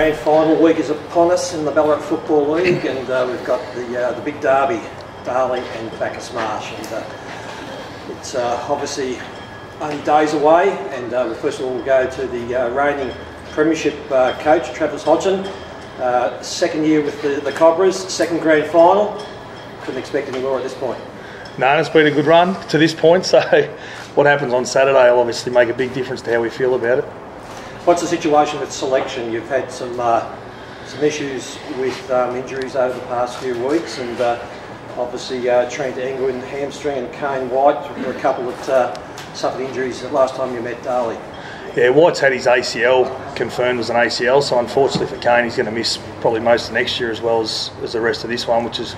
grand final week is upon us in the Ballarat Football League, and we've got the big derby, Darling and Bacchus Marsh. And it's obviously only days away, and first of all we'll go to the reigning premiership coach, Travis Hodgson. Second year with the Cobras, second grand final. Couldn't expect any more at this point. No, it's been a good run to this point, so what happens on Saturday will obviously make a big difference to how we feel about it. What's the situation with selection? You've had some issues with injuries over the past few weeks, and obviously Trent England hamstring and Kane White were a couple that suffered injuries the last time you met Darley. Yeah, White's had his ACL confirmed as an ACL, so unfortunately for Kane he's going to miss probably most of next year as well as the rest of this one, which is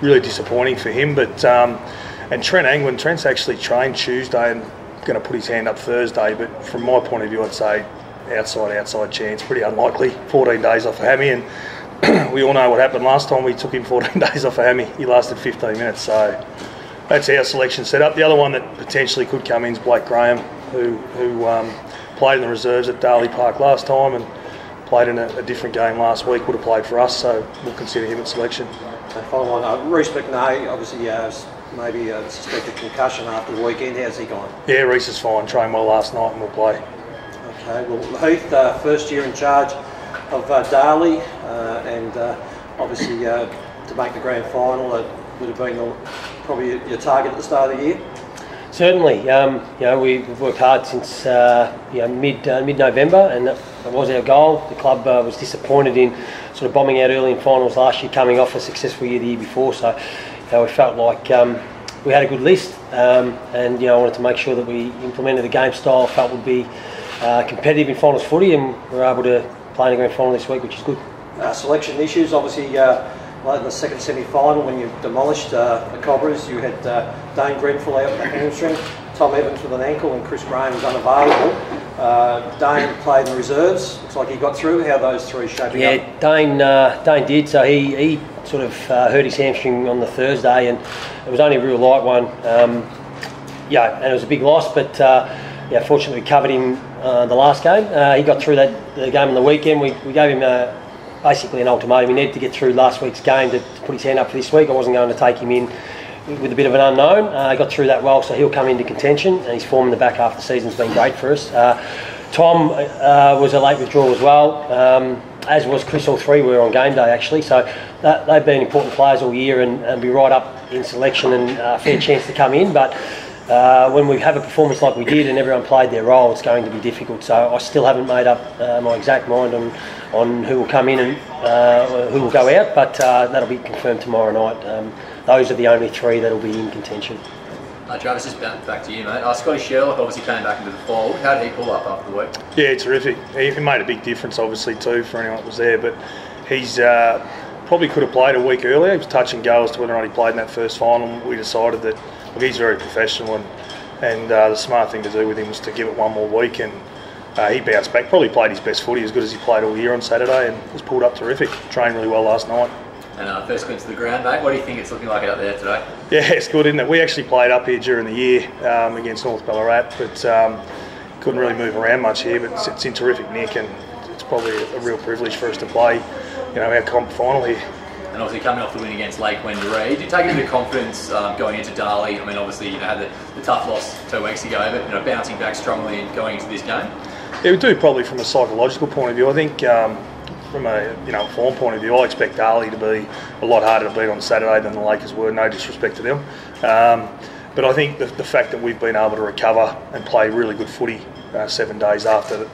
really disappointing for him. But and Trent England, Trent's actually trained Tuesday and going to put his hand up Thursday, but from my point of view I'd say outside chance, pretty unlikely. 14 days off a hammy, and we all know what happened last time we took him 14 days off a hammy. He lasted 15 minutes, so that's our selection set up. The other one that potentially could come in is Blake Graham, who played in the reserves at Darley Park last time and played in a different game last week, would have played for us, so we'll consider him at selection. Follow on, Reece McNay, obviously maybe a suspected concussion after the weekend. How's he gone? Yeah, Reece is fine, trained well last night and will play. Okay, well Heath, first year in charge of Darley, and obviously to make the grand final, it would have been probably your target at the start of the year. Certainly, we've worked hard since mid-November, and that was our goal. The club was disappointed in sort of bombing out early in finals last year, coming off a successful year the year before. So we felt like we had a good list, and I wanted to make sure that we implemented the game style I felt would be competitive in finals footy, and we were able to play in the grand final this week, which is good. Selection issues, obviously. In the second semi-final, when you demolished the Cobras, you had Dane Grenfell out with a hamstring, Tom Evans with an ankle, and Chris Graham was unavailable. Dane played in the reserves. Looks like he got through. How are those three shaping up? Yeah, Dane did. So he sort of hurt his hamstring on the Thursday, and it was only a real light one. And it was a big loss, but fortunately we covered him the last game. He got through the game on the weekend. We gave him basically an ultimatum. He needed to get through last week's game to put his hand up for this week. I wasn't going to take him in with a bit of an unknown. He got through that well, so he'll come into contention, and his form in the back half of the season's been great for us. Tom was a late withdrawal as well, as was Chris. All three were on game day actually, so they've been important players all year and be right up in selection and a fair chance to come in. But when we have a performance like we did and everyone played their role, it's going to be difficult. So I still haven't made up my exact mind on who will come in and who will go out, but that'll be confirmed tomorrow night. Those are the only three that'll be in contention. Travis, just back to you, mate. Scotty Sherlock obviously came back into the fold. How did he pull up after the week? Yeah, terrific. He made a big difference, obviously, too, for anyone that was there, but he's probably could have played a week earlier. He was touch and go as to whether or not he played in that first final. We decided that he's very professional, and the smart thing to do with him was to give it one more week, and he bounced back, probably played his best footy, as good as he played all year on Saturday, and was pulled up terrific. Trained really well last night. And first glimpse of the ground, mate. What do you think it's looking like out there today? Yeah, it's good, isn't it? We actually played up here during the year against North Ballarat, but couldn't really move around much here, but it's in terrific nick, and it's probably a real privilege for us to play our comp final here. And obviously coming off the win against Lake Wendouree, did you take a bit of confidence going into Darley? I mean, obviously you had the tough loss 2 weeks ago, but bouncing back strongly and going into this game. Yeah, we do, probably from a psychological point of view. I think from a form point of view, I expect Darley to be a lot harder to beat on Saturday than the Lakers were. No disrespect to them, but I think the fact that we've been able to recover and play really good footy 7 days after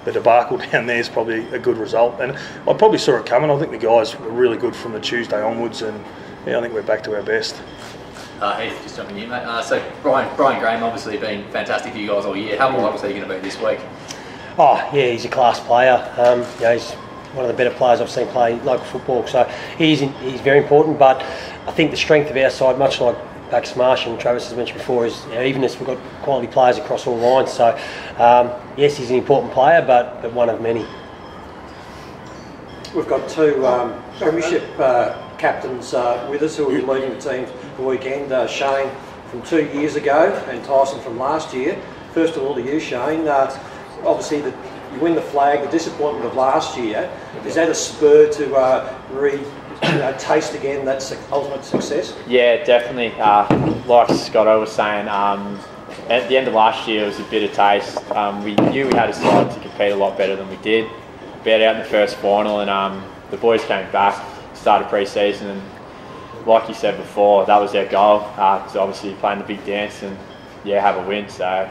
the debacle down there is probably a good result, and I probably saw it coming. I think the guys were really good from the Tuesday onwards, and I think we're back to our best. Heath, just jumping in, mate. So Brian Graham obviously been fantastic for you guys all year. How more obviously are you going to be this week? Oh yeah, he's a class player. He's one of the better players I've seen play local football. So he's very important. But I think the strength of our side, much like Bacchus Marsh and Travis has mentioned before, is evenness. We've got quality players across all lines. So yes, he's an important player, but one of many. We've got two premiership captains with us who will be leading the team the weekend. Shane from 2 years ago and Tyson from last year. First of all to you, Shane. Obviously the you win the flag, the disappointment of last year. Is that a spur to taste again that ultimate success? Yeah, definitely. Like Scotto was saying, at the end of last year, it was a bitter taste. We knew we had a side to compete a lot better than we did. Beat out in the first final, and the boys came back, started pre-season, and like you said before, that was their goal. To obviously playing the big dance and have a win. So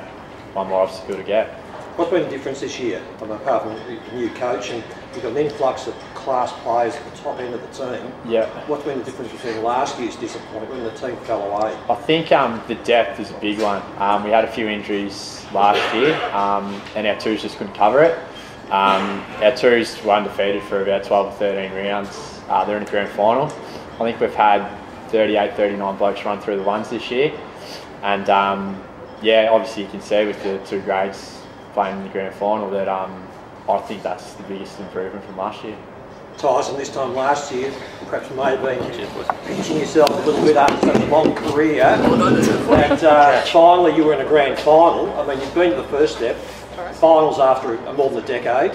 one more obstacle to get. What's been the difference this year, apart from the new coach, and you've got an influx of class players at the top end of the team? Yeah. What's been the difference between last year's disappointment when the team fell away? I think the depth is a big one. We had a few injuries last year, and our twos just couldn't cover it. Our twos were undefeated for about 12 or 13 rounds. They're in the grand final. I think we've had 38, 39 blokes run through the ones this year. And obviously you can see with the two grades playing in the grand final that I think that's the biggest improvement from last year. Tyson, this time last year, perhaps may have been pinching yourself a little bit after such a long career. And finally you were in a grand final. I mean, you've been to the first step, finals after more than a decade,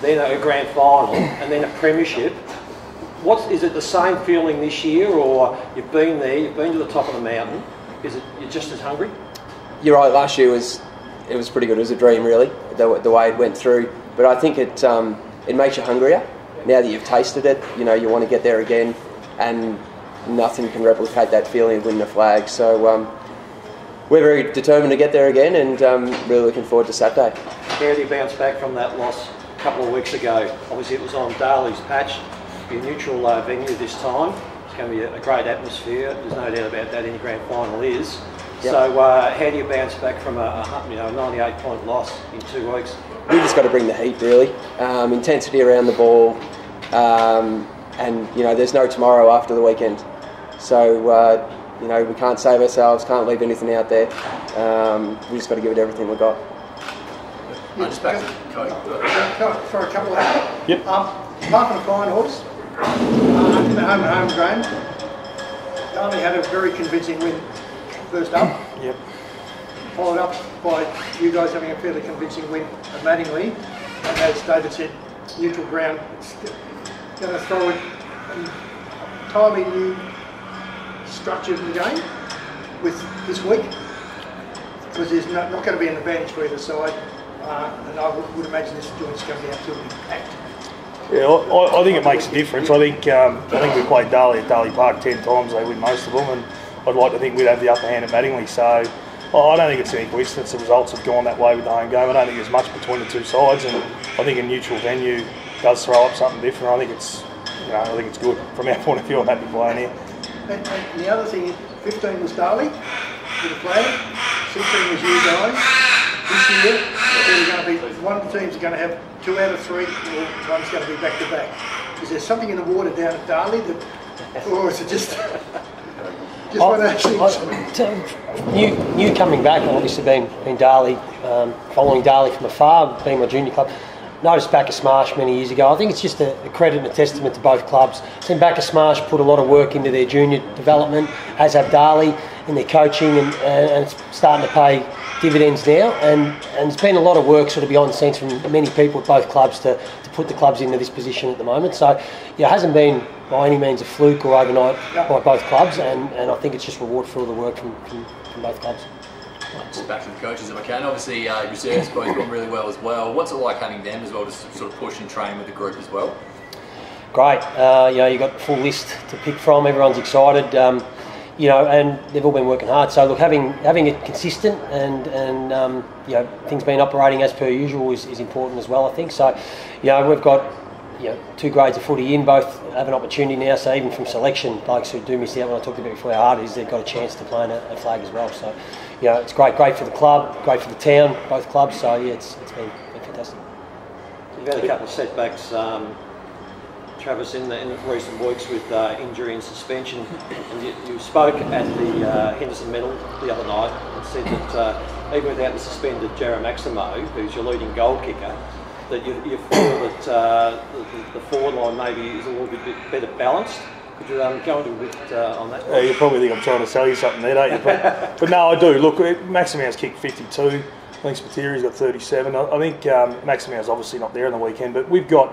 then a grand final, and then a premiership. Is it the same feeling this year, or you've been there, you've been to the top of the mountain? Is it you're just as hungry? You're right. Last year was pretty good. It was a dream, really, the way it went through. But I think it makes you hungrier. Now that you've tasted it, you want to get there again, and nothing can replicate that feeling of winning a flag. So we're very determined to get there again, and really looking forward to Saturday. How do you bounce back from that loss a couple of weeks ago? Obviously, it was on Darley's patch. It'll be a neutral venue this time. It's going to be a great atmosphere. There's no doubt about that. Any grand final is. Yep. So, how do you bounce back from a 98-point loss in 2 weeks? We just got to bring the heat, really. Intensity around the ball, and there's no tomorrow after the weekend. So we can't save ourselves, can't leave anything out there. We just got to give it everything we've got. Just back to Coach. For a couple of Yep. Apart from the finals, in the home and home game, Darley had a very convincing win first up. Yep. Followed up by you guys having a fairly convincing win at Mattingly. And as David said, neutral ground. It's going to throw an entirely new structure to the game with this week, because there's not going to be an advantage for either side. And I would imagine this joint's going to be absolutely packed. Yeah, I think it makes a difference. I think we played Darley at Darley Park 10 times. They win most of them, and I'd like to think we'd have the upper hand at Mattingly. So I don't think it's any coincidence the results have gone that way with the home game. I don't think there's much between the two sides, and I think a neutral venue does throw up something different. I think it's good from our point of view. I'm happy playing here. And the other thing, 15 was Darley with the flag, 16 was you guys. This year, one of the teams are going to have 2 out of 3, or one's going to be back to back. Is there something in the water down at Darley or is it just one of those things? New coming back, obviously been Darley, following Darley from afar, being my junior club. Noticed Backer Smash many years ago. I think it's just a credit and a testament to both clubs. I've seen Backer Smash put a lot of work into their junior development, as have Darley in their coaching, and it's starting to pay dividends now. And it's been a lot of work sort of behind the scenes from many people at both clubs to put the clubs into this position at the moment. So it hasn't been by any means a fluke or overnight by both clubs, and I think it's just reward for all the work from both clubs. Just back to the coaches if I can. Obviously, reserves both gone really well as well. What's it like having them as well to sort of push and train with the group as well? Great. You've got the full list to pick from. Everyone's excited. And they've all been working hard. So look, having it consistent and things being operating as per usual is important as well, I think. So, we've got 2 grades of footy in, both have an opportunity now. So even from selection, blokes who do miss out, when I talked about before how hard it is, they've got a chance to play in a flag as well. So, it's great for the club, great for the town, both clubs. So it's been fantastic. You've had a couple of setbacks, Travis, in the recent weeks with injury and suspension, and you spoke at the Henderson Medal the other night and said that even without the suspended Jarrah Maximo, who's your leading goal kicker, that you feel that the forward line maybe is a little bit better balanced. Could you go into a bit on that? You probably think I'm trying to sell you something there, don't you? But no, I do. Look, Maximo's kicked 52. think Spiteri's got 37. I think Maximow's obviously not there on the weekend, but we've got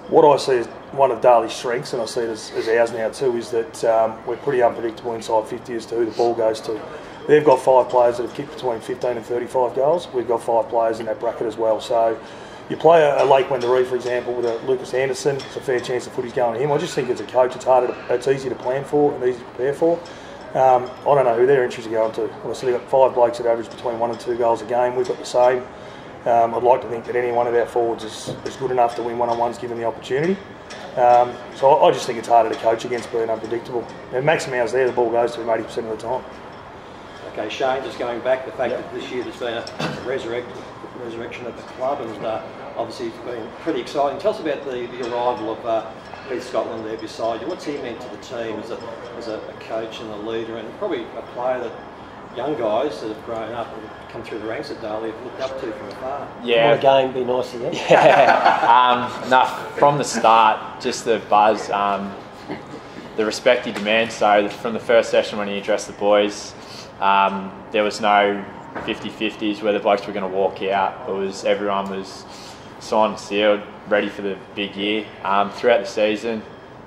what I see as one of Darley's strengths, and I see it as ours now too, is that we're pretty unpredictable inside 50 as to who the ball goes to. They've got 5 players that have kicked between 15 and 35 goals. We've got 5 players in that bracket as well. So you play a Lake Wendouree, for example, with a Lucas Anderson, it's a fair chance the footy's going to him. I just think as a coach, it's easy to plan for and easy to prepare for. I don't know who their entries are going to. Obviously, they've got 5 blokes that average between 1 and 2 goals a game. We've got the same. I'd like to think that any one of our forwards is good enough to win one-on-ones given the opportunity. So I just think it's harder to coach against being unpredictable. And Maximow's there, the ball goes to him 80% of the time. Okay, Shane, just going back, the fact that this year there's been a resurrection of the club, and obviously it's been pretty exciting. Tell us about the arrival of Heath Scotland there beside you. What's he meant to the team as a coach and a leader, and probably a player that young guys that have grown up and come through the ranks at Darley have looked up to from afar? Yeah. What a game, be nice again. Yeah. From the start, just the buzz, the respect he demands. So from the first session when he addressed the boys, there was no 50-50s where the blokes were going to walk out. Everyone was signed and sealed, ready for the big year. Throughout the season,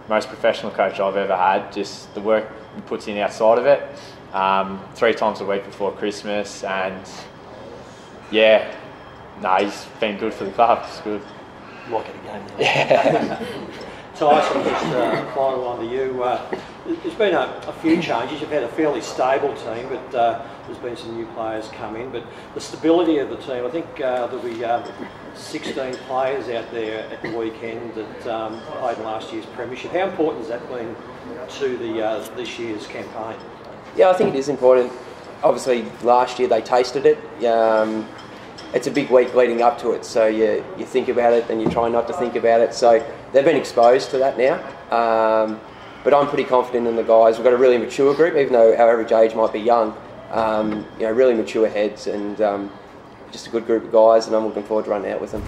most professional coach I've ever had, just the work he puts in outside of it. 3 times a week before Christmas, and he's been good for the club. It's good. Like it again. Yeah. Tyson, just a final one to you. There's been a few changes. You've had a fairly stable team, but there's been some new players come in. But the stability of the team, I think there'll be 16 players out there at the weekend that played in last year's premiership. How important has that been to this year's campaign? Yeah, I think it is important. Obviously, last year they tasted it. It's a big week leading up to it, so you think about it and you try not to think about it. So they've been exposed to that now. But I'm pretty confident in the guys. We've got a really mature group, even though our average age might be young. Really mature heads, and just a good group of guys, and I'm looking forward to running out with them.